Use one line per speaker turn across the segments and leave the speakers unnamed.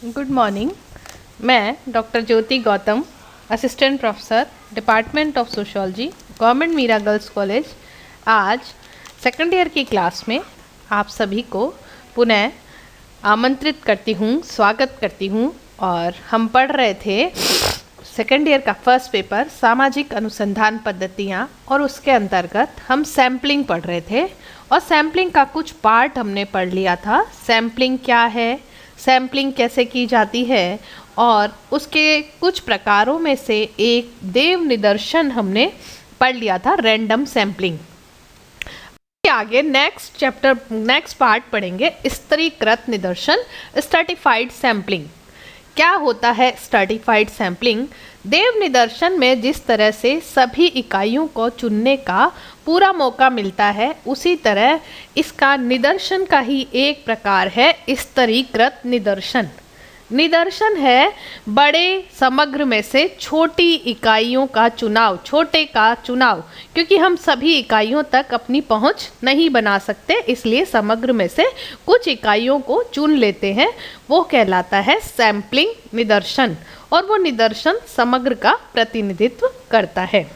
Good morning. मैं doctor Jyoti Gautam, assistant professor, department of sociology, government Meera girls college, आज second year की class में आप सभी को पुनः आमंत्रित करती हूँ, स्वागत करती हूँ। और हम पढ़ रहे थे सेकंड ईयर का फर्स्ट पेपर सामाजिक अनुसंधान पद्धतियाँ, और उसके अंतर्गत हम सैम्पलिंग पढ़ रहे थे। और सैम्पलिंग का कुछ पार्ट हमने पढ़ लिया था। सैम्पलिंग क्या है, सैम्पलिंग कैसे की जाती है, और उसके कुछ प्रकारों में से एक देव निदर्शन हमने पढ़ लिया था, रैंडम सैम्पलिंग। आगे नेक्स्ट पार्ट पढ़ेंगे स्तरीकृत निदर्शन, स्ट्रैटिफाइड सैम्पलिंग। क्या होता है स्ट्रैटिफाइड सैम्पलिंग? देव निदर्शन में जिस तरह से सभी इकाइयों को चुनने का पूरा मौका मिलता है, उसी तरह इसका निदर्शन का ही एक प्रकार है स्तरीकृत निदर्शन। निदर्शन है बड़े समग्र में से छोटी इकाइयों का चुनाव, छोटे का चुनाव, क्योंकि हम सभी इकाइयों तक अपनी पहुंच नहीं बना सकते, इसलिए समग्र में से कुछ इकाइयों को चुन लेते हैं। वो कहलाता है सैम्पलिंग निदर्शन, और वो निदर्शन समग्र का प्रतिनिधित्व करता है।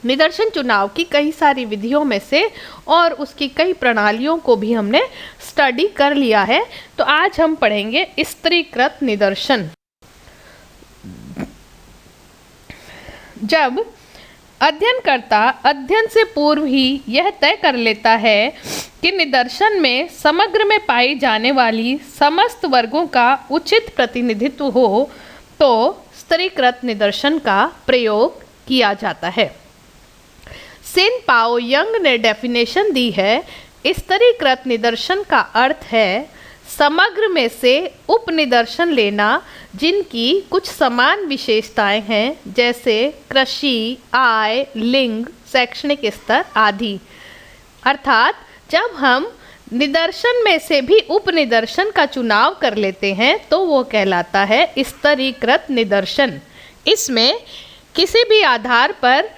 निदर्शन चुनाव की कई सारी विधियों में से और उसकी कई प्रणालियों को भी हमने स्टडी कर लिया है। तो आज हम पढ़ेंगे स्तरीकृत निदर्शन। जब अध्ययनकर्ता अध्ययन से पूर्व ही यह तय कर लेता है कि निदर्शन में समग्र में पाई जाने वाली समस्त वर्गों का उचित प्रतिनिधित्व हो, तो स्तरीकृत निदर्शन का प्रयोग किया जाता है। सिन पाओ यंग ने डेफिनेशन दी है, स्तरीकृत निदर्शन का अर्थ है समग्र में से उपनिदर्शन लेना जिनकी कुछ समान विशेषताएं हैं, जैसे कृषि, आय, लिंग, शैक्षणिक स्तर आदि। अर्थात जब हम निदर्शन में से भी उपनिदर्शन का चुनाव कर लेते हैं तो वो कहलाता है स्तरीकृत निदर्शन। इसमें किसी भी आधार पर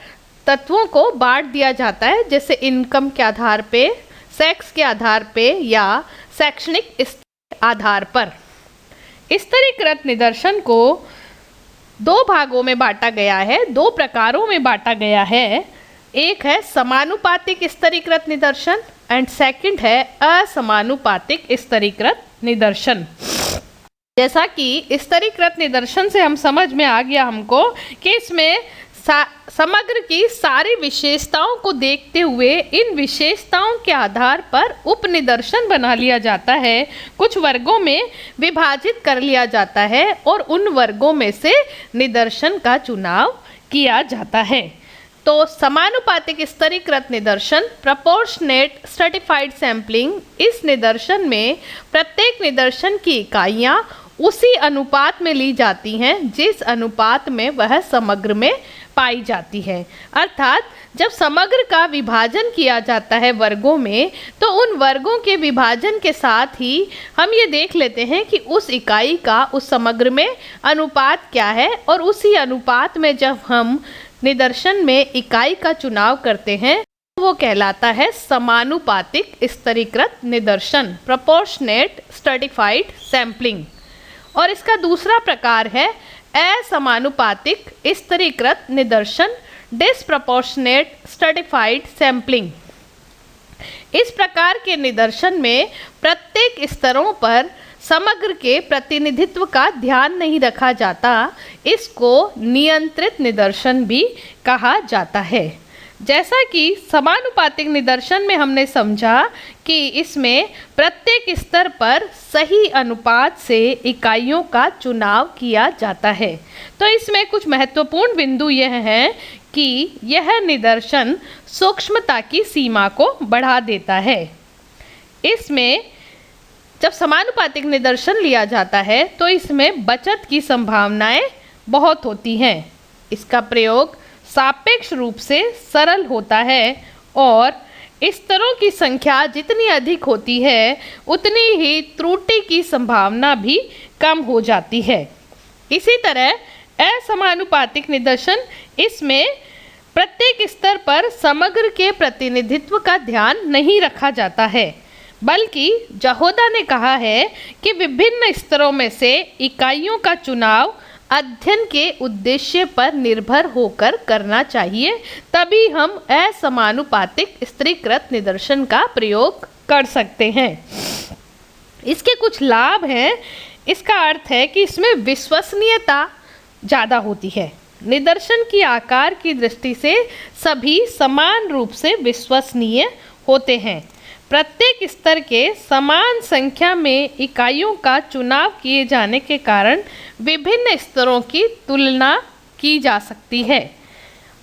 तत्वों को बांट दिया जाता है, जैसे इनकम के आधार पे, सेक्स के आधार पे या शैक्षणिक स्तर आधार पर। स्तरीकृत निदर्शन को दो भागों में बांटा गया है, दो प्रकारों में बांटा गया है। एक है समानुपातिक स्तरीकृत निदर्शन एंड सेकंड है असमानुपातिक स्तरीकृत निदर्शन। जैसा कि स्तरीकृत निदर्शन से हम समझ में आ गया हमको कि इसमें समग्र की सारी विशेषताओं को देखते हुए इन विशेषताओं के आधार पर उपनिदर्शन बना लिया जाता है, कुछ वर्गों में विभाजित कर लिया जाता है और उन वर्गों में से निदर्शन का चुनाव किया जाता है। तो समानुपातिक स्तरीकृत निदर्शन, प्रोपोर्शनेट स्ट्रैटिफाइड सैम्पलिंग, इस निदर्शन में प्रत्येक निदर्शन की इकाइयाँ उसी अनुपात में ली जाती हैं जिस अनुपात में वह समग्र में पाई जाती है। अर्थात जब समग्र का विभाजन किया जाता है वर्गों में, तो उन वर्गों के विभाजन के साथ ही हम ये देख लेते हैं कि उस इकाई का उस समग्र में अनुपात क्या है, और उसी अनुपात में जब हम निदर्शन में इकाई का चुनाव करते हैं तो वो कहलाता है समानुपातिक स्तरीकृत निदर्शन, प्रोपोर्शनेट स्ट्रैटिफाइड सैम्पलिंग। और इसका दूसरा प्रकार है असमानुपातिक स्तरीकृत निदर्शन, डिस्प्रपोर्शनेट स्ट्रैटिफाइड सैम्पलिंग। इस प्रकार के निदर्शन में प्रत्येक स्तरों पर समग्र के प्रतिनिधित्व का ध्यान नहीं रखा जाता, इसको नियंत्रित निदर्शन भी कहा जाता है। जैसा कि समानुपातिक निदर्शन में हमने समझा कि इसमें प्रत्येक स्तर पर सही अनुपात से इकाइयों का चुनाव किया जाता है। तो इसमें कुछ महत्वपूर्ण बिंदु यह हैं कि यह निदर्शन सूक्ष्मता की सीमा को बढ़ा देता है। इसमें जब समानुपातिक निदर्शन लिया जाता है तो इसमें बचत की संभावनाएं बहुत होती हैं। इसका प्रयोग सापेक्ष रूप से सरल होता है और स्तरों की संख्या जितनी अधिक होती है उतनी ही त्रुटि की संभावना भी कम हो जाती है। इसी तरह असमानुपातिक निदर्शन, इसमें प्रत्येक स्तर पर समग्र के प्रतिनिधित्व का ध्यान नहीं रखा जाता है। बल्कि जहोदा ने कहा है कि विभिन्न स्तरों में से इकाइयों का चुनाव अध्ययन के उद्देश्य पर निर्भर होकर करना चाहिए, तभी हम असमानुपातिक स्त्रीकृत निदर्शन का प्रयोग कर सकते हैं। इसके कुछ लाभ हैं। इसका अर्थ है कि इसमें विश्वसनीयता ज़्यादा होती है। निदर्शन की आकार की दृष्टि से सभी समान रूप से विश्वसनीय होते हैं। प्रत्येक स्तर के समान संख्या में इकाइयों का चुनाव किए जाने के कारण विभिन्न स्तरों की तुलना की जा सकती है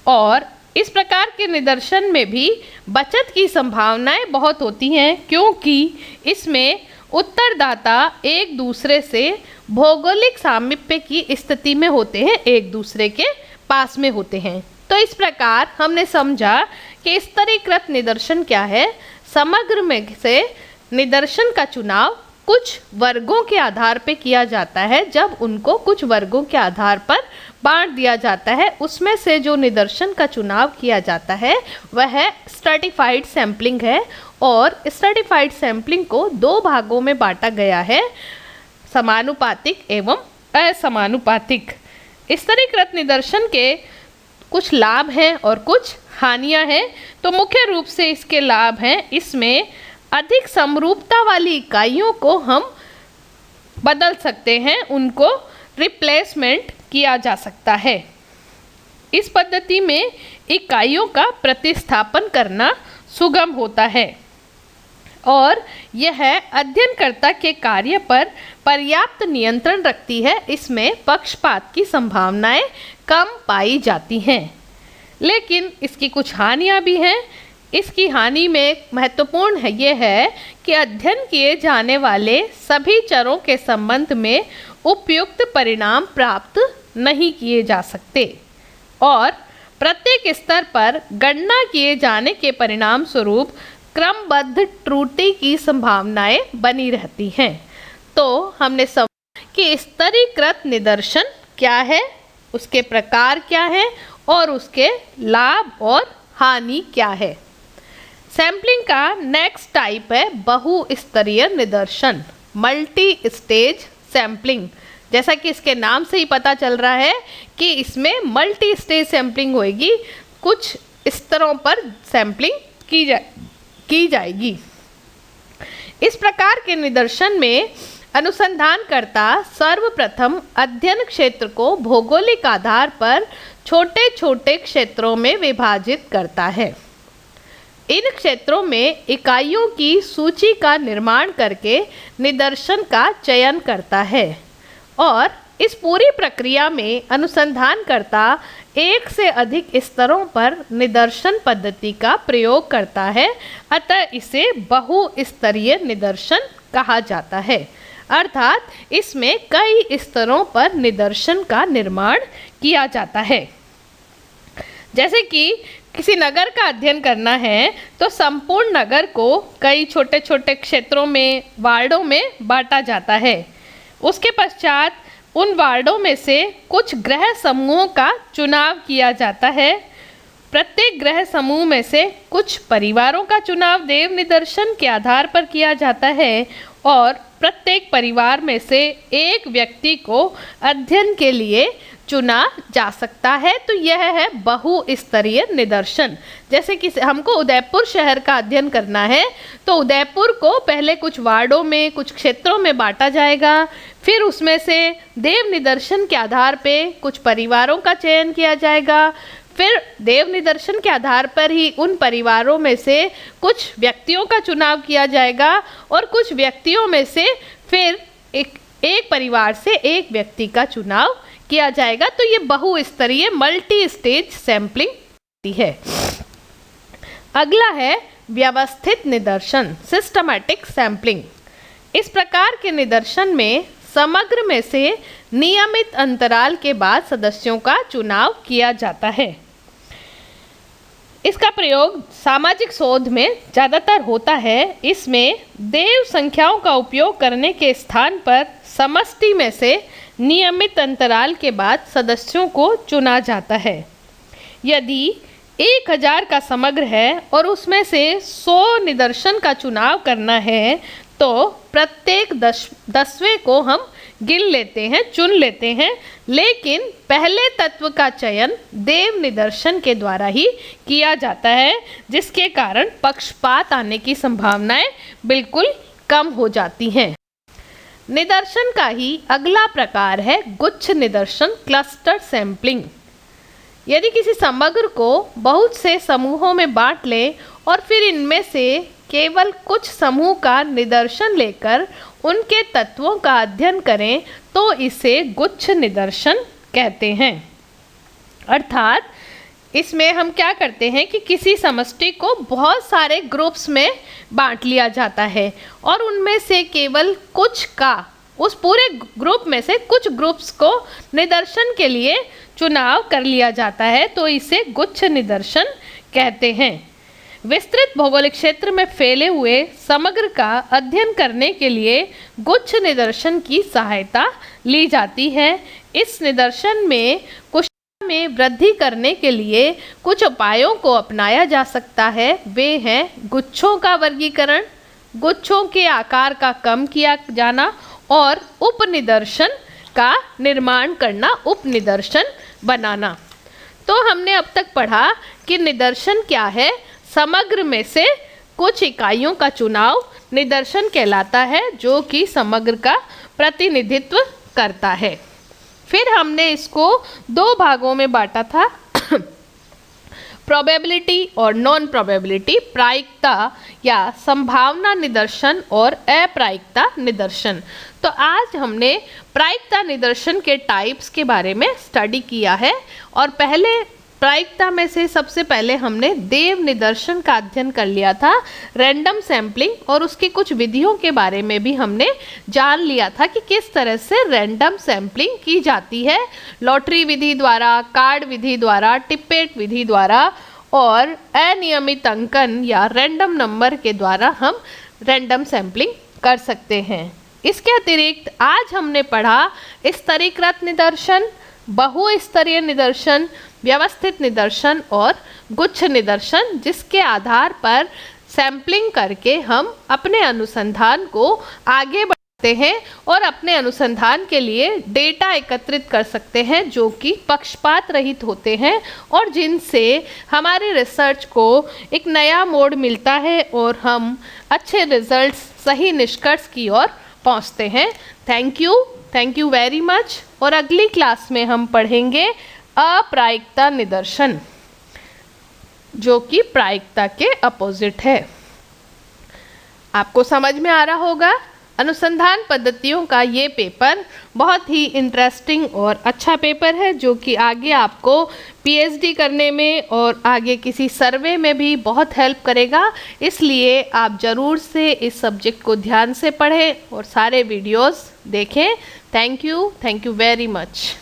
और इस प्रकार के निदर्शन में भी बचत की संभावनाएं बहुत होती हैं, क्योंकि इसमें उत्तरदाता एक दूसरे से भौगोलिक सामीप्य की स्थिति में होते हैं, एक दूसरे के पास में होते हैं। तो इस प्रकार हमने समझा कि स्तरीकृत निदर्शन क्या है। समग्र में से निदर्शन का चुनाव कुछ वर्गों के आधार पर किया जाता है। जब उनको कुछ वर्गों के आधार पर बांट दिया जाता है, उसमें से जो निदर्शन का चुनाव किया जाता है वह स्ट्रैटिफाइड सैंपलिंग है और स्ट्रैटिफाइड सैंपलिंग को दो भागों में बांटा गया है, समानुपातिक एवं असमानुपातिक। स्तरीकृत निदर्शन के कुछ लाभ हैं और कुछ हानियां हैं। तो मुख्य रूप से इसके लाभ हैं, इसमें अधिक समरूपता वाली इकाइयों को हम बदल सकते हैं, उनको रिप्लेसमेंट किया जा सकता है। इस पद्धति में इकाइयों का प्रतिस्थापन करना सुगम होता है और यह अध्ययनकर्ता के कार्य पर पर्याप्त नियंत्रण रखती है। इसमें पक्षपात की संभावनाएं कम पाई जाती हैं। लेकिन इसकी कुछ हानियां भी हैं। इसकी हानि में महत्वपूर्ण है यह है कि अध्ययन किए जाने वाले सभी चरों के संबंध में उपयुक्त परिणाम प्राप्त नहीं किए जा सकते और प्रत्येक स्तर पर गणना किए जाने के परिणाम स्वरूप क्रमबद्ध त्रुटि की संभावनाएं बनी रहती हैं। तो हमने समझा कि स्तरीकृत निदर्शन क्या है, उसके प्रकार क्या है और उसके लाभ और हानि क्या है। सैंपलिंग का नेक्स्ट टाइप है बहुस्तरीय निदर्शन, मल्टी स्टेज सैंपलिंग। जैसा कि इसके नाम से ही पता चल रहा है कि इसमें मल्टी स्टेज सैंपलिंग होगी, कुछ स्तरों पर सैंपलिंग की जाएगी। इस प्रकार के निदर्शन में अनुसंधानकर्ता सर्वप्रथम अध्ययन क्षेत्र को भौगोलिक आधार पर छोटे छोटे क्षेत्रों में विभाजित करता है। इन क्षेत्रों में इकाइयों की सूची का निर्माण करके निदर्शन का चयन करता है और इस पूरी प्रक्रिया में अनुसंधानकर्ता एक से अधिक स्तरों पर निदर्शन पद्धति का प्रयोग करता है, अतः इसे बहुस्तरीय निदर्शन कहा जाता है। अर्थात इसमें कई स्तरों पर निदर्शन का निर्माण किया जाता है। जैसे कि किसी नगर का अध्ययन करना है तो संपूर्ण नगर को कई छोटे छोटे क्षेत्रों में, वार्डों में बांटा जाता है। उसके पश्चात उन वार्डों में से कुछ गृह समूहों का चुनाव किया जाता है। प्रत्येक गृह समूह में से कुछ परिवारों का चुनाव देव निदर्शन के आधार पर किया जाता है और प्रत्येक परिवार में से एक व्यक्ति को अध्ययन के लिए चुना जा सकता है। तो यह है बहुस्तरीय निदर्शन। जैसे कि हमको उदयपुर शहर का अध्ययन करना है तो उदयपुर को पहले कुछ वार्डों में, कुछ क्षेत्रों में बांटा जाएगा, फिर उसमें से देव निदर्शन के आधार पे कुछ परिवारों का चयन किया जाएगा, फिर देव निदर्शन के आधार पर ही उन परिवारों में से कुछ व्यक्तियों का चुनाव किया जाएगा और कुछ व्यक्तियों में से फिर एक परिवार से एक व्यक्ति का चुनाव किया जाएगा। तो ये बहुस्तरीय मल्टी स्टेज सैंपलिंग है। अगला है व्यवस्थित निदर्शन, सिस्टमैटिक सैंपलिंग। इस प्रकार के निदर्शन में समग्र में से नियमित अंतराल के बाद सदस्यों का चुनाव किया जाता है। इसका प्रयोग सामाजिक शोध में ज़्यादातर होता है। इसमें देव संख्याओं का उपयोग करने के स्थान पर समष्टि में से नियमित अंतराल के बाद सदस्यों को चुना जाता है। यदि 1000 का समग्र है और उसमें से 100 निदर्शन का चुनाव करना है, तो प्रत्येक 10वें को हम गिन लेते हैं, चुन लेते हैं, लेकिन पहले तत्व का चयन देव निदर्शन के द्वारा ही किया जाता है, जिसके कारण पक्षपात आने की संभावनाएं बिल्कुल कम हो जाती हैं। निदर्शन का ही अगला प्रकार है गुच्छ निदर्शन, क्लस्टर सैंपलिंग। यदि किसी समग्र को बहुत से समूहों में बांट ले और फिर इनमें से केवल कुछ समूह का निदर्शन लेकर उनके तत्वों का अध्ययन करें तो इसे गुच्छ निदर्शन कहते हैं। अर्थात इसमें हम क्या करते हैं कि किसी समष्टि को बहुत सारे ग्रुप्स में बांट लिया जाता है और उनमें से केवल कुछ का, उस पूरे ग्रुप में से कुछ ग्रुप्स को निदर्शन के लिए चुनाव कर लिया जाता है, तो इसे गुच्छ निदर्शन कहते हैं। विस्तृत भौगोलिक क्षेत्र में फैले हुए समग्र का अध्ययन करने के लिए गुच्छ निदर्शन की सहायता ली जाती है। इस निदर्शन में कुशलता में वृद्धि करने के लिए कुछ उपायों को अपनाया जा सकता है। वे हैं गुच्छों का वर्गीकरण, गुच्छों के आकार का कम किया जाना और उपनिदर्शन का निर्माण करना, उपनिदर्शन बनाना। तो हमने अब तक पढ़ा कि निदर्शन क्या है। समग्र में से कुछ इकाइयों का चुनाव निदर्शन कहलाता है, जो कि समग्र का प्रतिनिधित्व करता है। फिर हमने इसको 2 भागों में बांटा था, प्रोबेबिलिटी और नॉन प्रोबेबिलिटी, प्रायिकता या संभावना निदर्शन और अप्रायिकता निदर्शन। तो आज हमने प्रायिकता निदर्शन के टाइप्स के बारे में स्टडी किया है और पहले प्रायिकता में से सबसे पहले हमने देव निदर्शन का अध्ययन कर लिया था, रैंडम सैम्पलिंग, और उसकी कुछ विधियों के बारे में भी हमने जान लिया था कि किस तरह से रैंडम सैम्पलिंग की जाती है, लॉटरी विधि द्वारा, कार्ड विधि द्वारा, टिप्पेट विधि द्वारा और अनियमित अंकन या रैंडम नंबर के द्वारा हम रैंडम सैम्पलिंग कर सकते हैं। इसके अतिरिक्त आज हमने पढ़ा स्तरीकृत निदर्शन, बहुस्तरीय निदर्शन, व्यवस्थित निदर्शन और गुच्छ निदर्शन, जिसके आधार पर सैंपलिंग करके हम अपने अनुसंधान को आगे बढ़ाते हैं और अपने अनुसंधान के लिए डेटा एकत्रित कर सकते हैं जो कि पक्षपात रहित होते हैं और जिनसे हमारे रिसर्च को एक नया मोड़ मिलता है और हम अच्छे रिजल्ट्स, सही निष्कर्ष की ओर पहुंचते हैं। Thank you very much. और अगली क्लास में हम पढ़ेंगे अप्रायिकता निदर्शन, जो कि प्रायिकता के अपोजिट है। आपको समझ में आ रहा होगा। अनुसंधान पद्धतियों का ये पेपर बहुत ही इंटरेस्टिंग और अच्छा पेपर है, जो कि आगे आपको पीएचडी करने में और आगे किसी सर्वे में भी बहुत हेल्प करेगा। इसलिए आप ज़रूर से इस सब्जेक्ट को ध्यान से पढ़ें और सारे वीडियोस देखें। Thank you very much.